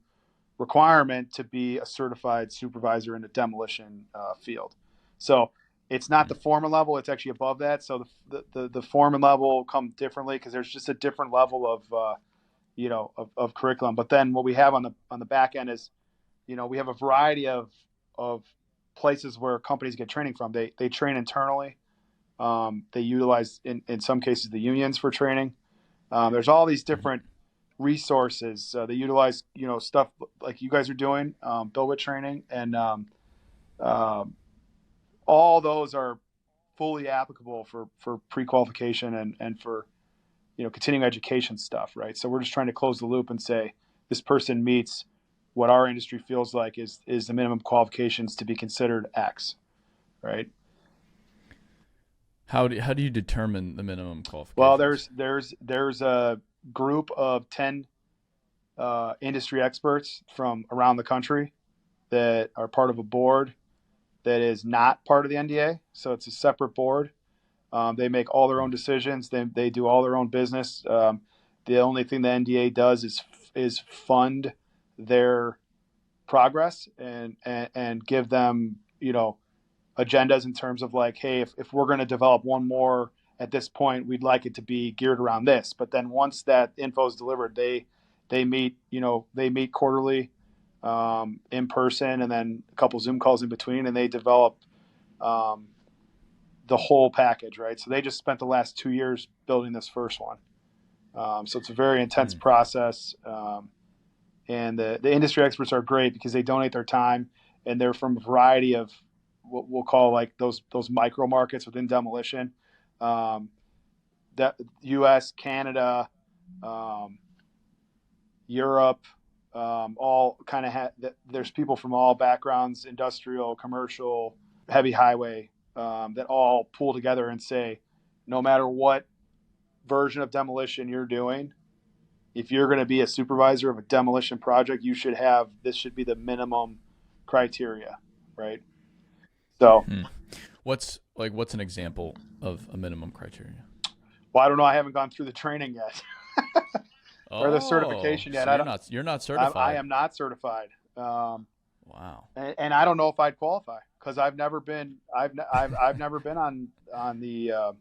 requirement to be a certified supervisor in the demolition field. So it's not the foreman level; it's actually above that. So the foreman level will come differently because there's just a different level of curriculum. But then what we have on the back end is, we have a variety of places where companies get training from. They train internally. They utilize in some cases the unions for training. There's all these different resources. They utilize stuff like you guys are doing, Witt training, and all those are fully applicable for pre-qualification and for continuing education stuff, right? So we're just trying to close the loop and say this person meets what our industry feels like is the minimum qualifications to be considered X, right? How do you determine the minimum qualifications? Well, there's a group of 10 industry experts from around the country that are part of a board that is not part of the NDA. So it's a separate board. They make all their own decisions. They do all their own business. The only thing the NDA does is fund their progress and give them, agendas in terms of like, hey, if we're going to develop one more at this point, we'd like it to be geared around this. But then once that info is delivered, they meet quarterly in person and then a couple Zoom calls in between, and they develop the whole package, right? So they just spent the last 2 years building this first one. So it's a very intense process. And the industry experts are great because they donate their time and they're from a variety of what we'll call like those micro markets within demolition. That US, Canada, Europe, all kind of there's people from all backgrounds, industrial, commercial, heavy highway, that all pull together and say, no matter what version of demolition you're doing, if you're going to be a supervisor of a demolition project, this should be the minimum criteria. right? So, What's an example of a minimum criteria? well, I don't know. I haven't gone through the training yet or the Oh, certification yet. so you're not I certified. am not certified. Wow. And I don't know if I'd qualify because I've never been I've never been on the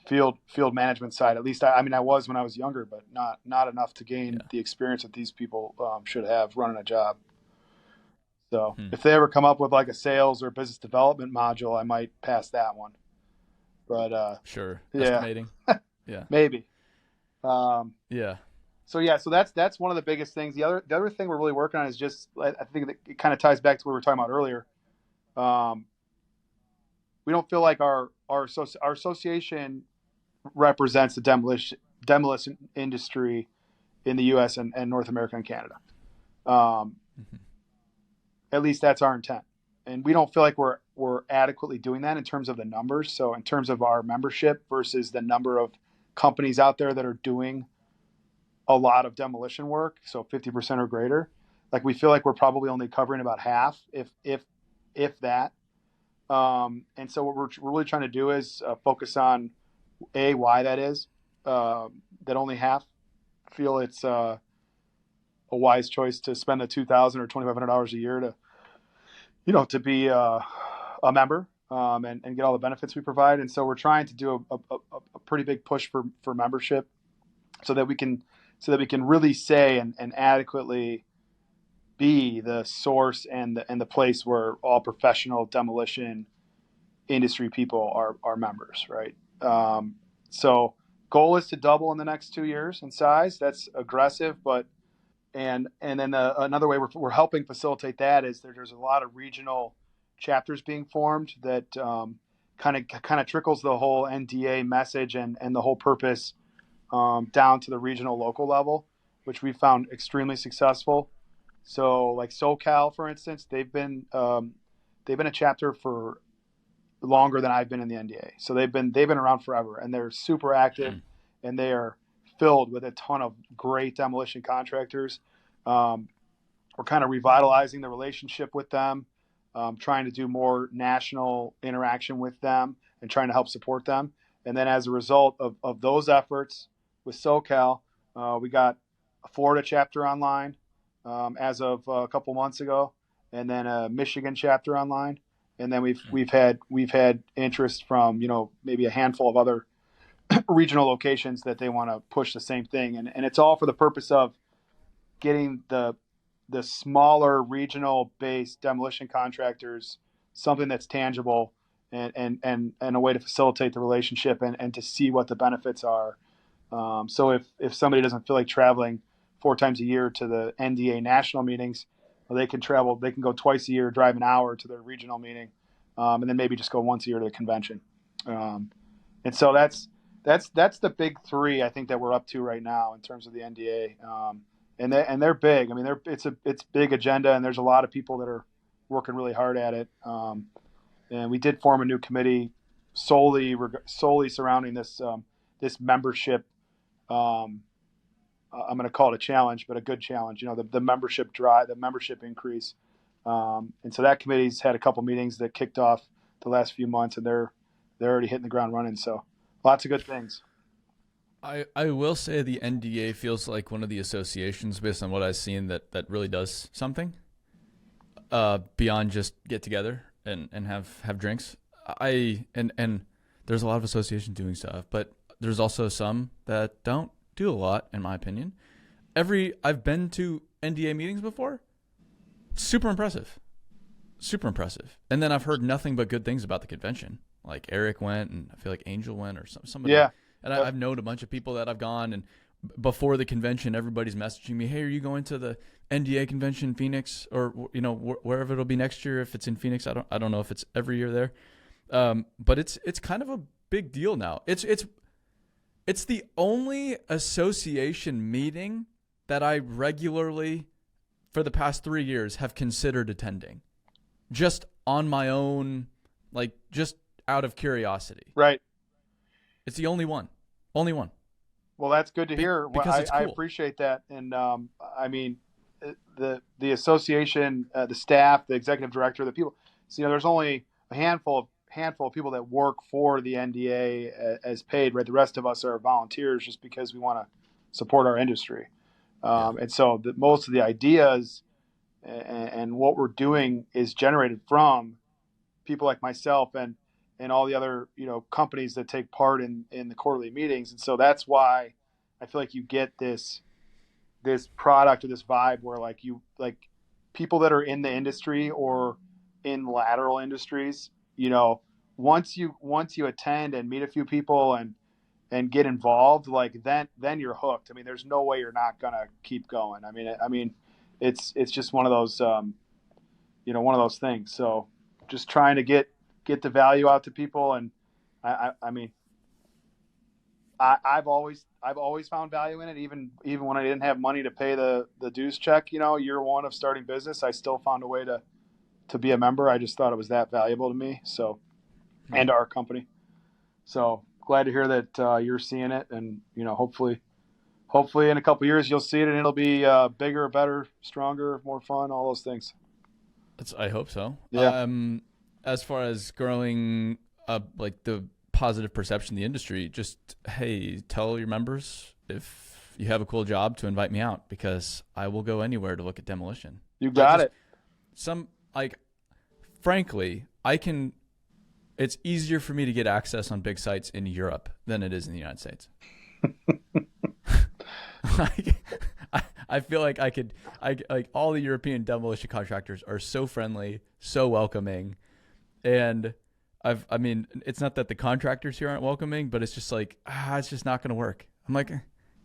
field management side. At least I mean I was when I was younger, but not enough to gain Yeah. the experience that these people should have running a job. So Hmm. if they ever come up with like a sales or business development module, I might pass that one. But Sure. yeah, Estimating. Yeah. maybe. Um, Yeah. so yeah, so that's one of the biggest things. The other thing we're really working on is just I think that it kind of ties back to what we were talking about earlier. Um, we don't feel like our association represents the demolition industry in the U.S. and North America and Canada. Um, Mm-hmm. at least that's our intent, and we don't feel like we're adequately doing that in terms of the numbers. So in terms of our membership versus the number of companies out there that are doing a lot of demolition work, so 50% or greater, like we feel like we're probably only covering about half, if that. And so what we're really trying to do is focus on why that is. That only half feel it's a wise choice to spend the $2,000 or $2,500 a year to be a member and get all the benefits we provide. And so we're trying to do a pretty big push for membership so that we can really say and adequately be the source and the place where all professional demolition industry people are members, right? So goal is to double in the next 2 years in size. That's aggressive, but and then another way we're helping facilitate that is there's a lot of regional chapters being formed that kind of trickles the whole NDA message and the whole purpose down to the regional local level, which we found extremely successful. So like SoCal, for instance, they've been a chapter for longer than I've been in the NDA. So they've been around forever, and they're super active, and they are filled with a ton of great demolition contractors. We're kind of revitalizing the relationship with them, trying to do more national interaction with them, and trying to help support them. And then as a result of those efforts with SoCal, we got a Florida chapter online as of a couple months ago, and then a Michigan chapter online. And then we've had interest from maybe a handful of other regional locations that they want to push the same thing, and it's all for the purpose of getting the smaller regional based demolition contractors something that's tangible and a way to facilitate the relationship and to see what the benefits are. So if somebody doesn't feel like traveling 4 times a year to the NDA national meetings, well, they can go twice a year, drive an hour to their regional meeting, and then maybe just go once a year to the convention. And so that's the big three I think that we're up to right now in terms of the NDA. And they're big. I mean, it's big agenda, and there's a lot of people that are working really hard at it. And we did form a new committee solely surrounding this membership. I'm going to call it a challenge, but a good challenge. The membership drive, the membership increase. And so that committee's had a couple meetings that kicked off the last few months, and they're already hitting the ground running. So lots of good things. I will say the NDA feels like one of the associations, based on what I've seen, that really does something beyond just get together and have drinks. And there's a lot of associations doing stuff, but there's also some that don't do a lot, in my opinion. I've been to NDA meetings before. Super impressive. And then I've heard nothing but good things about the convention. Like Eric went, and I feel like Angel went, or somebody. Yeah. And I've known a bunch of people that I've gone, and before the convention, everybody's messaging me, "Hey, are you going to the NDA convention in Phoenix, or wherever it'll be next year? If it's in Phoenix, I don't know if it's every year there, but it's kind of a big deal now. It's the only association meeting that I regularly, for the past 3 years, have considered attending, just on my own, like just out of curiosity. Right. It's the only one. Only one. Well, that's good to hear. Because it's cool. I appreciate that. And I mean, the association, the staff, the executive director, the people. So, there's only a handful of people that work for the NDA as paid. Right, the rest of us are volunteers just because we want to support our industry. Yeah. And so most of the ideas and what we're doing is generated from people like myself and all the other companies that take part in the quarterly meetings. And so that's why I feel like you get this product or this vibe where like people that are in the industry or in lateral industries, once you attend and meet a few people and get involved, like then you're hooked. I mean, there's no way you're not gonna keep going. I mean, it's just one of those one of those things. So just trying to get the value out to people, and I mean, I've always found value in it, even when I didn't have money to pay the dues check. Year one of starting business, I still found a way to be a member. I just thought it was that valuable to me. So, and to our company. So glad to hear that you're seeing it, and hopefully in a couple of years you'll see it, and it'll be bigger, better, stronger, more fun, all those things. I hope so. Yeah. As far as growing up, like the positive perception in the industry, just, hey, tell your members if you have a cool job to invite me out, because I will go anywhere to look at demolition. You got it. Frankly, it's easier for me to get access on big sites in Europe than it is in the United States. I feel like all the European demolition contractors are so friendly, so welcoming. And it's not that the contractors here aren't welcoming, but it's just like, it's just not going to work. I'm like,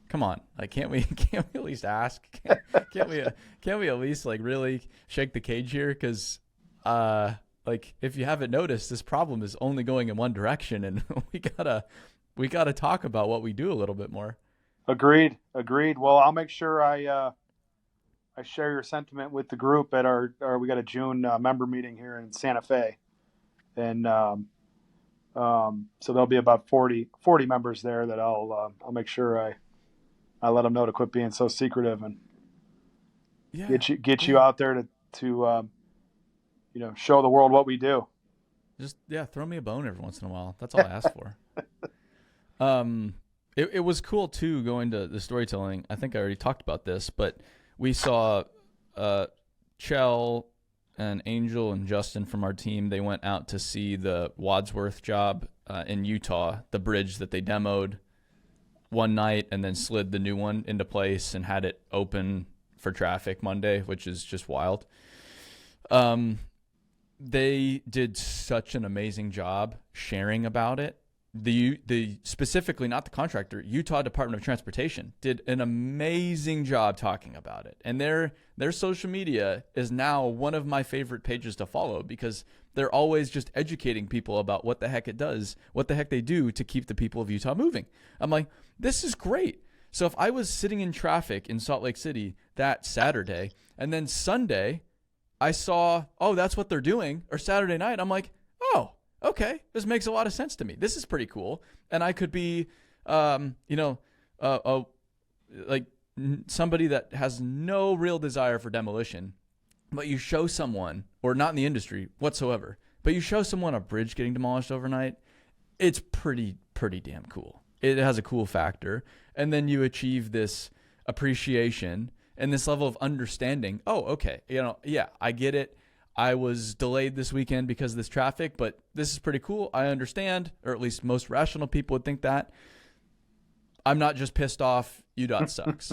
come on, like, can't we at least ask? Can't we at least like really shake the cage here? Because like, if you haven't noticed, this problem is only going in one direction, and we gotta talk about what we do a little bit more. Agreed. Well, I'll make sure I share your sentiment with the group at we got a June member meeting here in Santa Fe. And so there'll be about 40 members there that I'll make sure I let them know to quit being so secretive and get you out there to show the world what we do. Just throw me a bone every once in a while. That's all I ask for. It was cool too going to the storytelling. I think I already talked about this, but we saw Chell and Angel and Justin from our team. They went out to see the Wadsworth job in Utah, the bridge that they demoed one night and then slid the new one into place and had it open for traffic Monday, which is just wild. They did such an amazing job sharing about it. The specifically, not the contractor, Utah Department of Transportation did an amazing job talking about it. And their social media is now one of my favorite pages to follow, because they're always just educating people about what the heck it does, what the heck they do to keep the people of Utah moving. I'm like, this is great. So if I was sitting in traffic in Salt Lake City that Saturday, and then Sunday I saw, oh, that's what they're doing, or Saturday night, I'm like, oh, okay, this makes a lot of sense to me. This is pretty cool. And I could be, like somebody that has no real desire for demolition, but you show someone, or not in the industry whatsoever, but you show someone a bridge getting demolished overnight, it's pretty damn cool. It has a cool factor. And then you achieve this appreciation and this level of understanding. Oh, okay. I get it. I was delayed this weekend because of this traffic, but this is pretty cool. I understand, or at least most rational people would think that. I'm not just pissed off. UDOT sucks.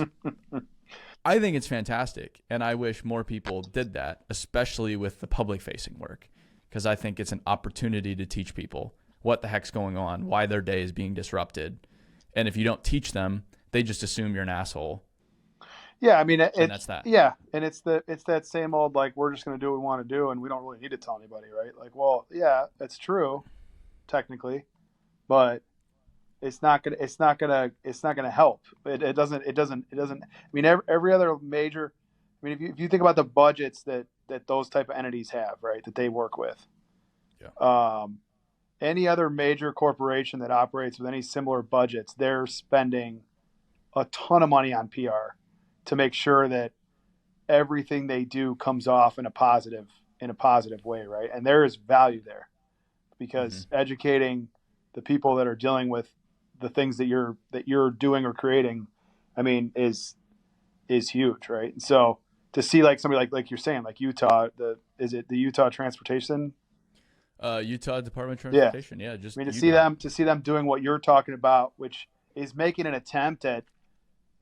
I think it's fantastic, and I wish more people did that, especially with the public-facing work, because I think it's an opportunity to teach people what the heck's going on, why their day is being disrupted. And if you don't teach them, they just assume you're an asshole. Yeah, I mean, and that's that. Yeah, and it's that same old, like, we're just going to do what we want to do, and we don't really need to tell anybody, right? Like, well, yeah, that's true, technically, but it's not gonna help. It doesn't. I mean, every other major. I mean, if you think about the budgets that those type of entities have, right, that they work with. Yeah. Any other major corporation that operates with any similar budgets, they're spending a ton of money on PR to make sure that everything they do comes off in a positive way, right? And there is value there, because educating the people that are dealing with the things that you're doing or creating, I mean, is huge, right? And so to see like somebody like you're saying, like Utah, is it the Utah Transportation? Utah Department of Yeah. Transportation. Yeah, just I mean, UDOT. to see them doing what you're talking about, which is making an attempt at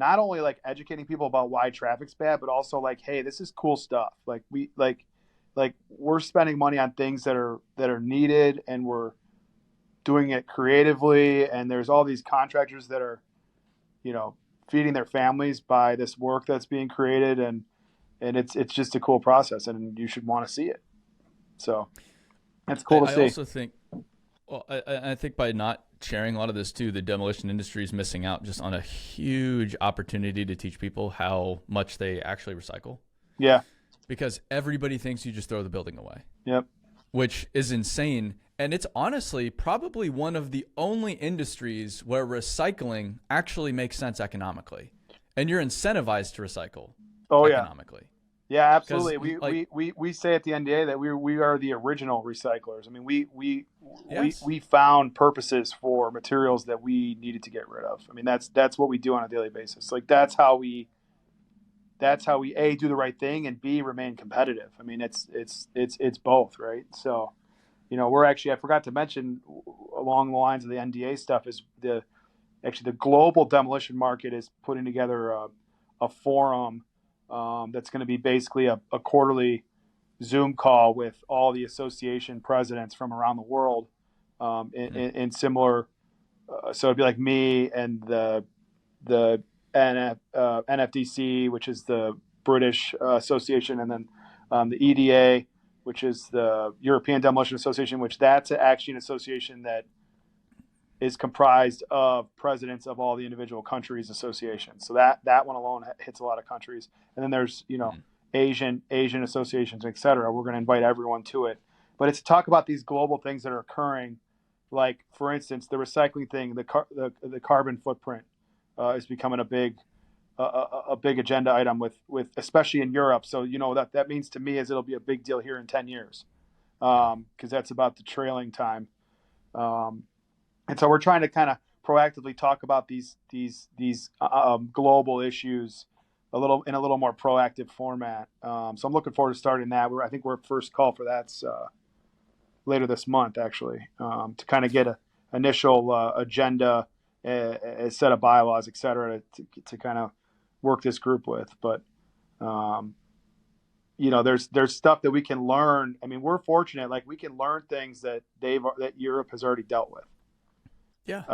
not only like educating people about why traffic's bad, but also like, hey, this is cool stuff. Like we're spending money on things that are needed, and we're doing it creatively. And there's all these contractors that are, feeding their families by this work that's being created, and it's just a cool process, and you should want to see it. So that's cool to see. I also think, well, I think by not sharing a lot of this too, the demolition industry is missing out just on a huge opportunity to teach people how much they actually recycle. Yeah. Because everybody thinks you just throw the building away. Yep. Which is insane. And it's honestly probably one of the only industries where recycling actually makes sense economically. And you're incentivized to recycle economically. Yeah, absolutely. We say at the NDA that we are the original recyclers. I mean, we found purposes for materials that we needed to get rid of. I mean, that's what we do on a daily basis. Like that's how we A, do the right thing, and B, remain competitive. I mean, it's both, right? So, we're actually, I forgot to mention along the lines of the NDA stuff, is the global demolition market is putting together a forum that's going to be basically a quarterly Zoom call with all the association presidents from around the world, in similar. So it'd be like me and the NFDC, which is the British association, and then the EDA, which is the European Demolition Association, which that's actually an association that is comprised of presidents of all the individual countries' associations. So that one alone hits a lot of countries. And then there's, Asian associations, et cetera. We're going to invite everyone to it. But it's to talk about these global things that are occurring, like, for instance, the recycling thing, the carbon footprint is becoming a big agenda item with especially in Europe. So, that means to me is it'll be a big deal here in 10 years, because that's about the trailing time. And so we're trying to kind of proactively talk about these global issues in a little more proactive format. So I'm looking forward to starting that. I think we're first call for that's later this month, actually, to kind of get an initial agenda, a set of bylaws, et cetera, to kind of work this group with. But there's stuff that we can learn. I mean, we're fortunate, like we can learn things that Europe has already dealt with. Yeah.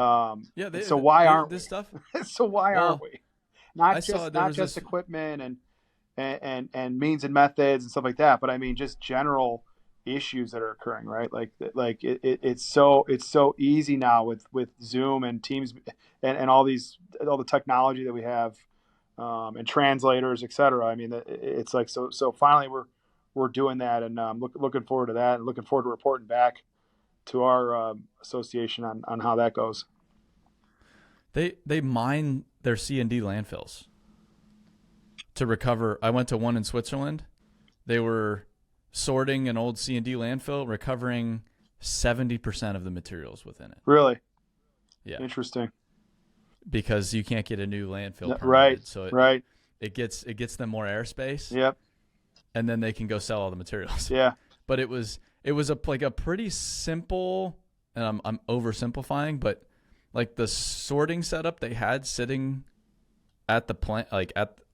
So why aren't this stuff? So why aren't we? Not just equipment and means and methods and stuff like that, but I mean just general issues that are occurring, right? Like it's so easy now with Zoom and Teams and all the technology that we have, and translators, et cetera. I mean, it's like so finally we're doing that, and looking forward to that, and looking forward to reporting back to our association on how that goes. They mine their C&D landfills to recover. I went to one in Switzerland. They were sorting an old C&D landfill, recovering 70% of the materials within it. Really? Yeah. Interesting. Because you can't get a new landfill permitted, right? So it gets them more airspace. Yep. And then they can go sell all the materials. Yeah. But it was a pretty simple, and I'm oversimplifying, but like the sorting setup they had sitting at the plant,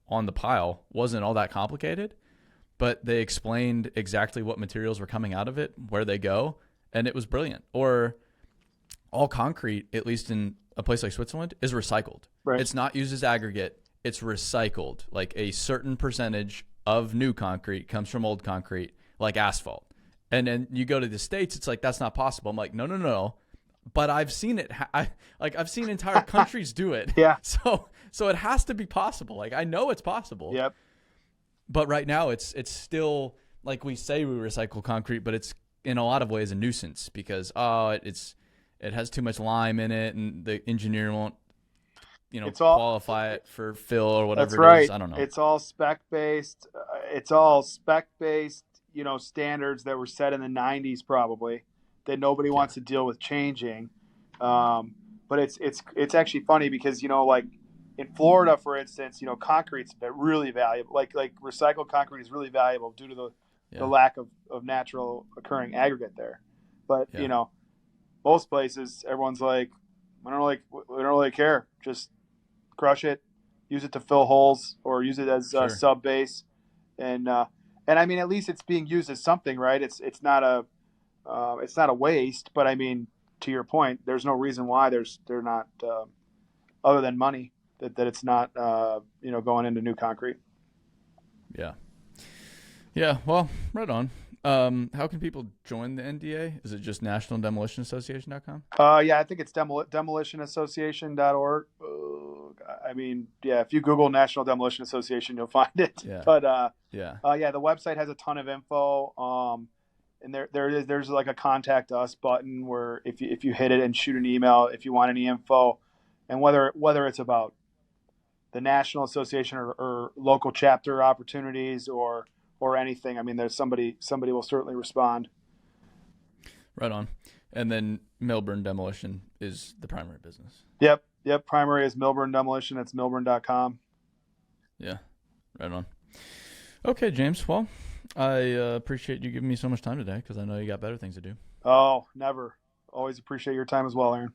on the pile, wasn't all that complicated, but they explained exactly what materials were coming out of it, where they go, and it was brilliant. Or all concrete, at least in a place like Switzerland, is recycled. Right. It's not used as aggregate. It's recycled. Like a certain percentage of new concrete comes from old concrete, like asphalt. And then you go to the States, it's like, that's not possible. I'm like, no. But I've seen it. I've seen entire countries do it. Yeah. So it has to be possible. Like, I know it's possible. Yep. But right now it's still, like, we say we recycle concrete, but it's in a lot of ways a nuisance because it has too much lime in it, and the engineer won't It's all qualify it for fill or whatever That's right. it is. I don't know. It's all spec based. It's all spec based. Standards that were set in the '90s probably that nobody wants to deal with changing. But it's actually funny because like in Florida, for instance, concrete's really valuable. Like recycled concrete is really valuable due to the lack of natural occurring aggregate there. But most places, everyone's like, we don't really care. Just crush it, use it to fill holes, or use it as sub base, and I mean, at least it's being used as something, right? It's not a waste, but I mean, to your point, there's no reason why they're not other than money that it's not going into new concrete. Yeah. Well, right on. How can people join the NDA? Is it just nationaldemolitionassociation.com? Yeah, I think it's demolitionassociation.org. I mean, yeah, if you Google National Demolition Association, you'll find it. Yeah. But the website has a ton of info. And there's like a contact us button where if you hit it and shoot an email if you want any info, and whether it's about the National Association or local chapter opportunities or anything, I mean, there's somebody will certainly respond. Right on. And then Milburn Demolition is the primary business. Yep. Primary is Milburn Demolition. It's milburn.com. Yeah. Right on. Okay, James. Well, I appreciate you giving me so much time today because I know you got better things to do. Oh, never. Always appreciate your time as well, Aaron.